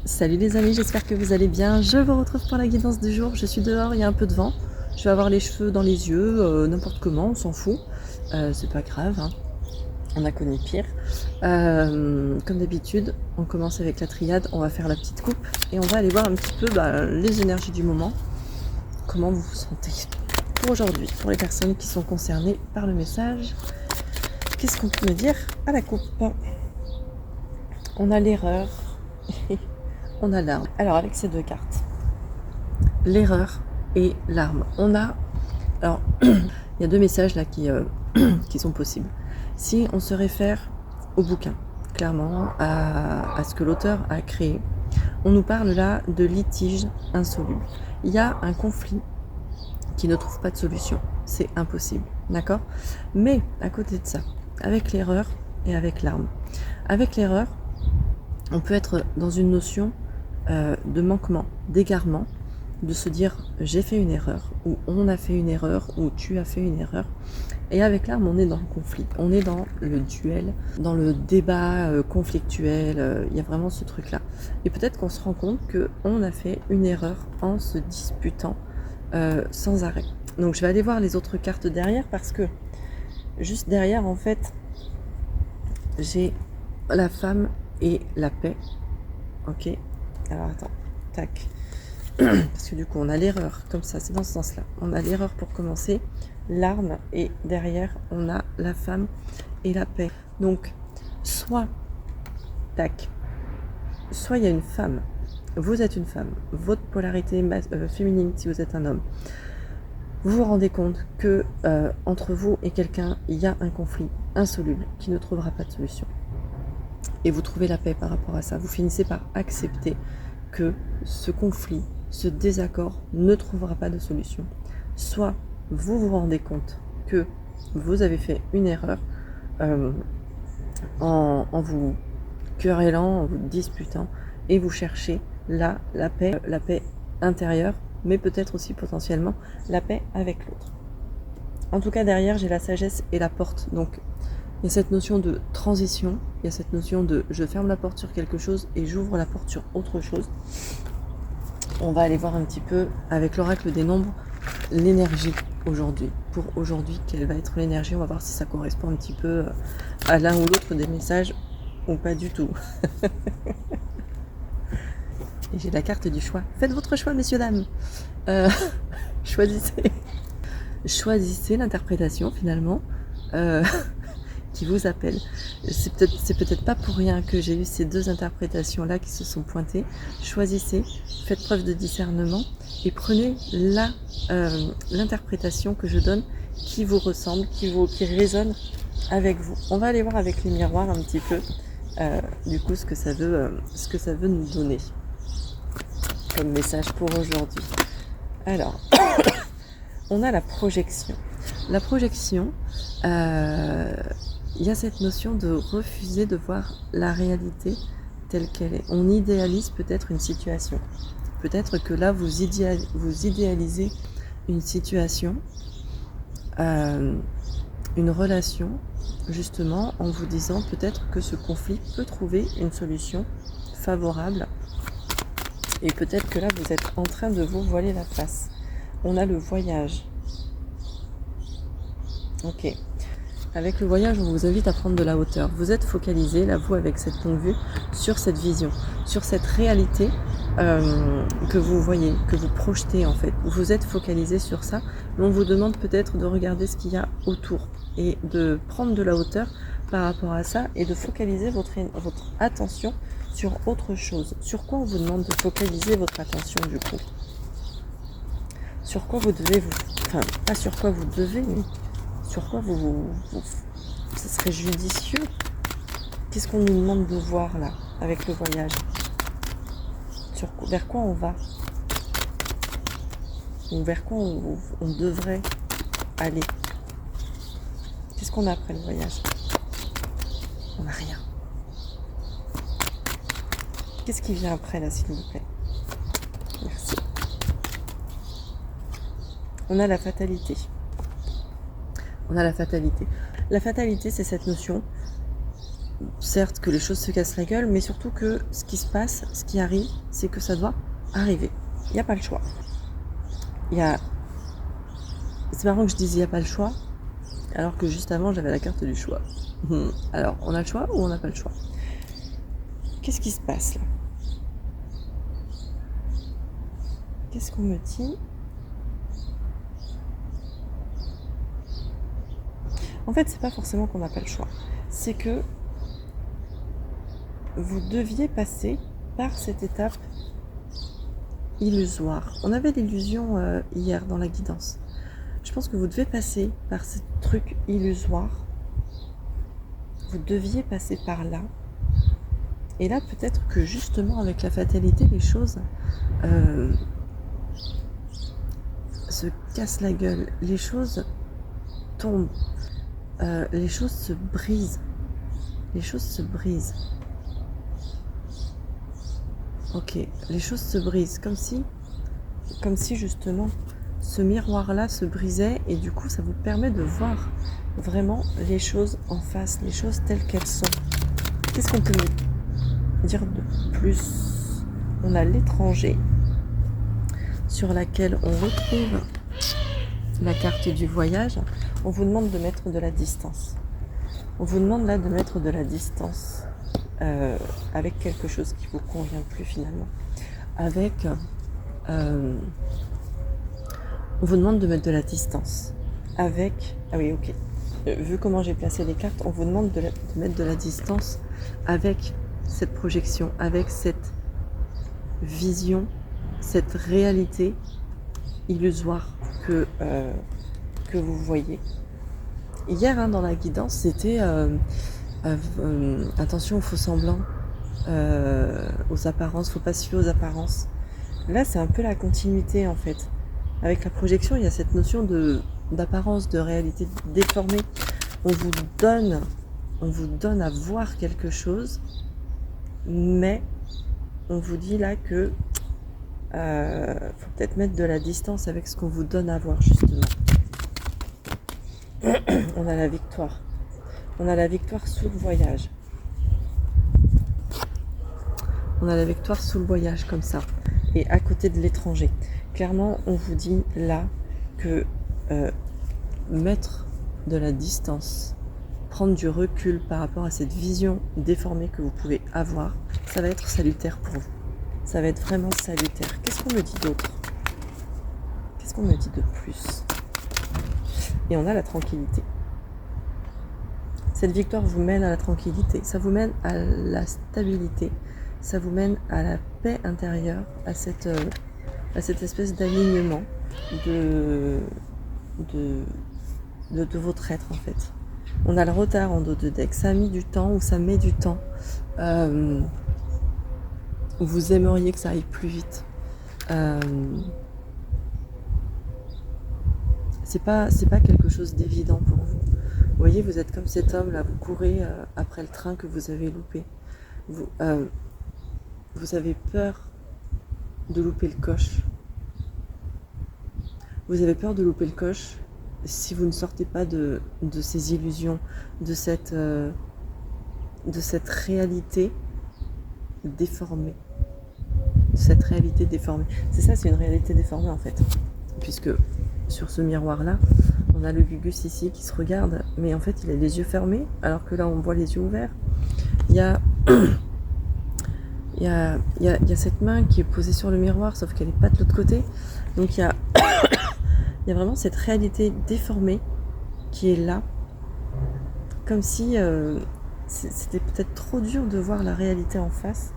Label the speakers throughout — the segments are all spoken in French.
Speaker 1: Salut les amis, j'espère que vous allez bien. Je vous retrouve pour la guidance du jour. Je suis dehors, il y a un peu de vent. Je vais avoir les cheveux dans les yeux, n'importe comment, on s'en fout. C'est pas grave, hein. On a connu pire. Comme d'habitude, on commence avec la triade, on va faire la petite coupe et on va aller voir un petit peu les énergies du moment. Comment vous vous sentez pour aujourd'hui, pour les personnes qui sont concernées par le message. Qu'est-ce qu'on peut me dire à la coupe? On a l'erreur. On a l'arme. Alors avec ces deux cartes, l'erreur et l'arme. Alors il y a deux messages là qui sont possibles. Si on se réfère au bouquin, clairement à ce que l'auteur a créé, on nous parle là de litige insoluble. Il y a un conflit qui ne trouve pas de solution. C'est impossible, d'accord? Mais à côté de ça, avec l'erreur et avec l'arme. Avec l'erreur, on peut être dans une notion de manquement, d'égarement, de se dire j'ai fait une erreur, ou on a fait une erreur, ou tu as fait une erreur. Et avec l'arme, on est dans le conflit, on est dans le duel, dans le débat conflictuel, il y a vraiment ce truc-là. Et peut-être qu'on se rend compte qu'on a fait une erreur en se disputant sans arrêt. Donc je vais aller voir les autres cartes derrière, parce que juste derrière, en fait, j'ai la femme et la paix. Ok, alors attends, tac. Parce que du coup, on a l'erreur, comme ça, c'est dans ce sens-là. On a l'erreur pour commencer, l'arme, et derrière, on a la femme et la paix. Donc, soit, tac, soit il y a une femme, vous êtes une femme, votre polarité féminine si vous êtes un homme, vous vous rendez compte que entre vous et quelqu'un, il y a un conflit insoluble qui ne trouvera pas de solution. Et vous trouvez la paix par rapport à ça. Vous finissez par accepter que ce conflit, ce désaccord ne trouvera pas de solution. Soit vous vous rendez compte que vous avez fait une erreur en vous querellant, en vous disputant, et vous cherchez là la paix intérieure, mais peut-être aussi potentiellement la paix avec l'autre. En tout cas, derrière, j'ai la sagesse et la porte. Donc, il y a cette notion de transition, il y a cette notion de je ferme la porte sur quelque chose et j'ouvre la porte sur autre chose. On va aller voir un petit peu avec l'oracle des nombres l'énergie aujourd'hui. Pour aujourd'hui, quelle va être l'énergie? On va voir si ça correspond un petit peu à l'un ou l'autre des messages ou pas du tout. Et j'ai la carte du choix. Faites votre choix, messieurs, dames. Choisissez. Choisissez l'interprétation finalement. Qui vous appelle. C'est peut-être pas pour rien que j'ai eu ces deux interprétations là qui se sont pointées. Choisissez, faites preuve de discernement et prenez l'interprétation que je donne qui vous ressemble, qui résonne avec vous. On va aller voir avec les miroirs un petit peu du coup ce que ça veut nous donner comme message pour aujourd'hui. Alors on a la projection. La projection, il y a cette notion de refuser de voir la réalité telle qu'elle est. On idéalise peut-être une situation. Peut-être que là, vous idéalisez une situation, une relation, justement, en vous disant peut-être que ce conflit peut trouver une solution favorable. Et peut-être que là, vous êtes en train de vous voiler la face. On a le voyage. Ok. Avec le voyage, on vous invite à prendre de la hauteur. Vous êtes focalisé, là, vous, avec cette longue vue, sur cette vision, sur cette réalité que vous voyez, que vous projetez en fait. Vous êtes focalisé sur ça, mais on vous demande peut-être de regarder ce qu'il y a autour et de prendre de la hauteur par rapport à ça et de focaliser votre attention sur autre chose. Sur quoi on vous demande de focaliser votre attention du coup? Sur quoi vous devez Enfin, pas sur quoi vous devez, mais sur quoi ce serait judicieux? Qu'est-ce qu'on nous demande de voir là, avec le voyage? Vers quoi on va? Ou vers quoi on devrait aller? Qu'est-ce qu'on a après le voyage? On n'a rien. Qu'est-ce qui vient après là, s'il vous plaît? Merci. On a la fatalité. La fatalité, c'est cette notion certes que les choses se cassent la gueule, mais surtout que ce qui se passe, ce qui arrive, c'est que ça doit arriver. Il n'y a pas le choix. C'est marrant que je dise il n'y a pas le choix, alors que juste avant j'avais la carte du choix. Alors, on a le choix ou on n'a pas le choix? Qu'est-ce qui se passe là? Qu'est-ce qu'on me dit? En fait, c'est pas forcément qu'on n'a pas le choix. C'est que vous deviez passer par cette étape illusoire. On avait l'illusion hier dans la guidance. Je pense que vous devez passer par ce truc illusoire. Vous deviez passer par là. Et là, peut-être que justement, avec la fatalité, les choses se cassent la gueule. Les choses tombent. Les choses se brisent. Les choses se brisent. Ok, les choses se brisent. Comme si justement, ce miroir-là se brisait. Et du coup, ça vous permet de voir vraiment les choses en face. Les choses telles qu'elles sont. Qu'est-ce qu'on peut dire de plus? On a l'étranger, sur laquelle on retrouve la carte du voyage. On vous demande de mettre de la distance. On vous demande là de mettre de la distance avec quelque chose qui vous convient plus finalement. On vous demande de mettre de la distance avec... Ah oui, ok. Vu comment j'ai placé les cartes, on vous demande de mettre de la distance avec cette projection, avec cette vision, cette réalité illusoire que vous voyez. Hier, dans la guidance, c'était attention aux faux semblants, aux apparences, faut pas se fier aux apparences. Là, c'est un peu la continuité en fait. Avec la projection, il y a cette notion d'apparence, de réalité déformée. On vous donne à voir quelque chose, mais on vous dit là que faut peut-être mettre de la distance avec ce qu'on vous donne à voir justement. On a la victoire. On a la victoire sous le voyage. On a la victoire sous le voyage comme ça. Et à côté de l'étranger. Clairement, on vous dit là que mettre de la distance, prendre du recul par rapport à cette vision déformée que vous pouvez avoir, ça va être salutaire pour vous. Ça va être vraiment salutaire. Qu'est-ce qu'on me dit d'autre? Qu'est-ce qu'on me dit de plus? Et on a la tranquillité. Cette victoire vous mène à la tranquillité, ça vous mène à la stabilité, ça vous mène à la paix intérieure, à cette espèce d'alignement de votre être en fait. On a le retard en dos de deck, ça a mis du temps ou ça met du temps. Vous aimeriez que ça aille plus vite. C'est pas quelque chose d'évident pour vous. Vous voyez, vous êtes comme cet homme là, vous courez après le train que vous avez loupé. Vous avez peur de louper le coche. Vous avez peur de louper le coche si vous ne sortez pas de ces illusions, de cette réalité déformée. Cette réalité déformée. C'est ça, c'est une réalité déformée en fait. Puisque sur ce miroir-là, on a le Gugus ici qui se regarde, mais en fait il a les yeux fermés, alors que là on voit les yeux ouverts. Il y a cette main qui est posée sur le miroir, sauf qu'elle n'est pas de l'autre côté. Donc il y a vraiment cette réalité déformée qui est là, comme si c'était peut-être trop dur de voir la réalité en face,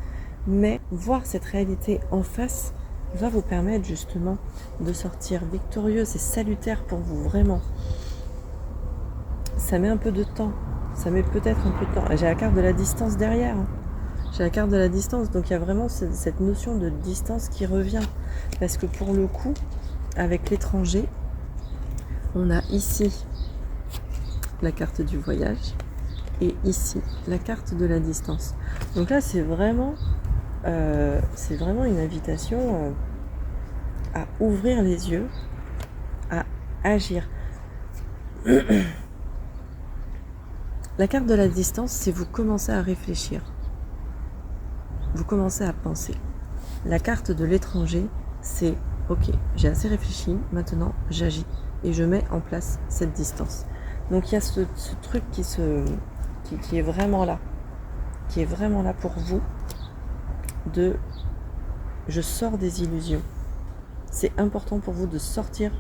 Speaker 1: mais voir cette réalité en face va vous permettre justement de sortir victorieux. C'est salutaire pour vous, vraiment. Ça met un peu de temps, ça met peut-être un peu de temps. J'ai la carte de la distance derrière. J'ai la carte de la distance, donc il y a vraiment cette notion de distance qui revient. Parce que pour le coup, avec l'étranger, on a ici la carte du voyage et ici la carte de la distance. Donc là, c'est vraiment une invitation à ouvrir les yeux, à agir. La carte de la distance, c'est vous commencez à réfléchir. Vous commencez à penser. La carte de l'étranger, c'est ok, j'ai assez réfléchi, maintenant j'agis et je mets en place cette distance. Donc il y a ce truc qui est vraiment là, pour vous, de je sors des illusions. C'est important pour vous de sortir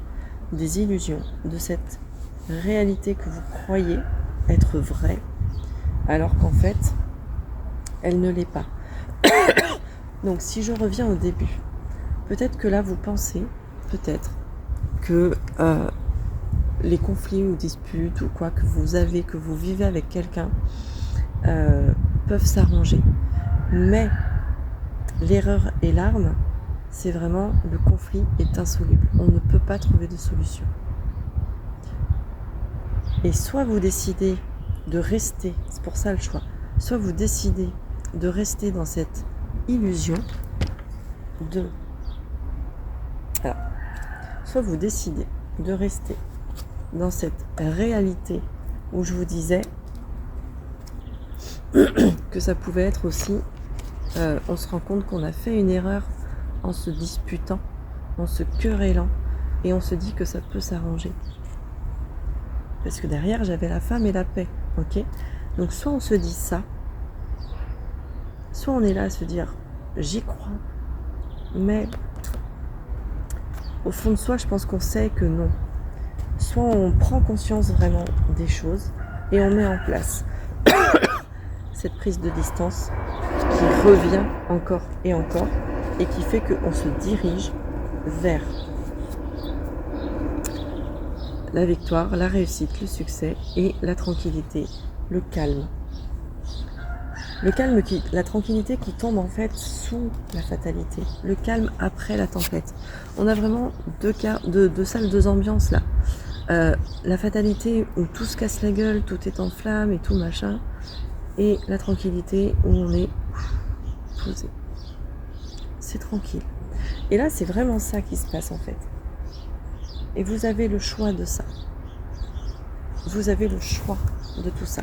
Speaker 1: des illusions, de cette réalité que vous croyez être vraie, alors qu'en fait, elle ne l'est pas. Donc si je reviens au début, peut-être que là vous pensez, peut-être, que les conflits ou disputes ou quoi que vous vivez avec quelqu'un, peuvent s'arranger. Mais l'erreur et l'arme, c'est vraiment le conflit est insoluble. On ne peut pas trouver de solution. Et soit vous décidez de rester, c'est pour ça le choix, soit vous décidez de rester dans cette illusion soit vous décidez de rester dans cette réalité où je vous disais que ça pouvait être aussi, on se rend compte qu'on a fait une erreur en se disputant, en se querellant, et on se dit que ça peut s'arranger. Parce que derrière, j'avais la femme et la paix, ok ? Donc soit on se dit ça, soit on est là à se dire, j'y crois, mais au fond de soi, je pense qu'on sait que non. Soit on prend conscience vraiment des choses et on met en place cette prise de distance qui revient encore et encore et qui fait qu'on se dirige vers la victoire, la réussite, le succès et la tranquillité, le calme. Le calme, la tranquillité qui tombe en fait sous la fatalité. Le calme après la tempête. On a vraiment deux salles, deux ambiances là. La fatalité où tout se casse la gueule, tout est en flammes et tout machin. Et la tranquillité où on est posé. C'est tranquille. Et là, c'est vraiment ça qui se passe en fait. Et vous avez le choix de ça. Vous avez le choix de tout ça.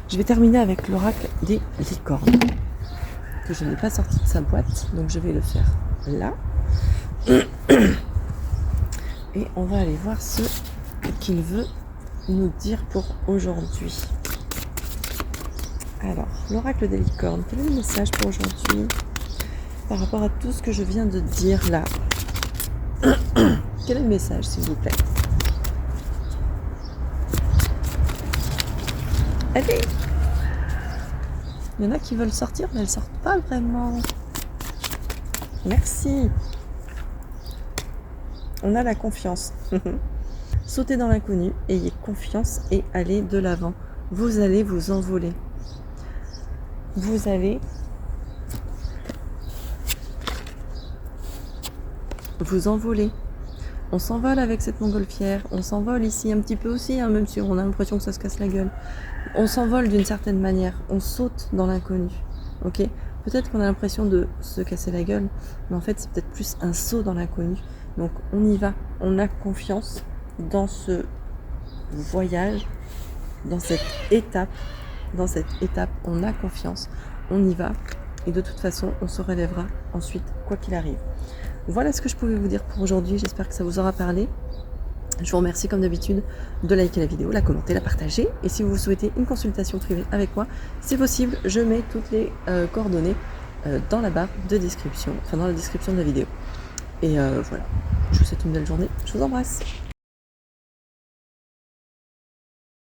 Speaker 1: Je vais terminer avec l'oracle des licornes, que je n'ai pas sorti de sa boîte, donc je vais le faire là. Et on va aller voir ce qu'il veut nous dire pour aujourd'hui. Alors, l'oracle des licornes, quel est le message pour aujourd'hui par rapport à tout ce que je viens de dire là? Quel est le message, s'il vous plaît? Allez! Il y en a qui veulent sortir, mais elles sortent pas vraiment. Merci. On a la confiance. Sautez dans l'inconnu, ayez confiance et allez de l'avant. Vous allez vous envoler. Vous allez vous envoler. On s'envole avec cette montgolfière, on s'envole ici un petit peu aussi, même si on a l'impression que ça se casse la gueule. On s'envole d'une certaine manière, on saute dans l'inconnu, ok ? Peut-être qu'on a l'impression de se casser la gueule, mais en fait c'est peut-être plus un saut dans l'inconnu. Donc on y va, on a confiance dans ce voyage, dans cette étape, on a confiance, on y va, et de toute façon on se relèvera ensuite, quoi qu'il arrive. Voilà ce que je pouvais vous dire pour aujourd'hui, j'espère que ça vous aura parlé. Je vous remercie comme d'habitude de liker la vidéo, la commenter, la partager. Et si vous souhaitez une consultation privée avec moi, c'est possible, je mets toutes les coordonnées dans la barre de description, enfin dans la description de la vidéo. Et voilà, je vous souhaite une belle journée, je vous embrasse.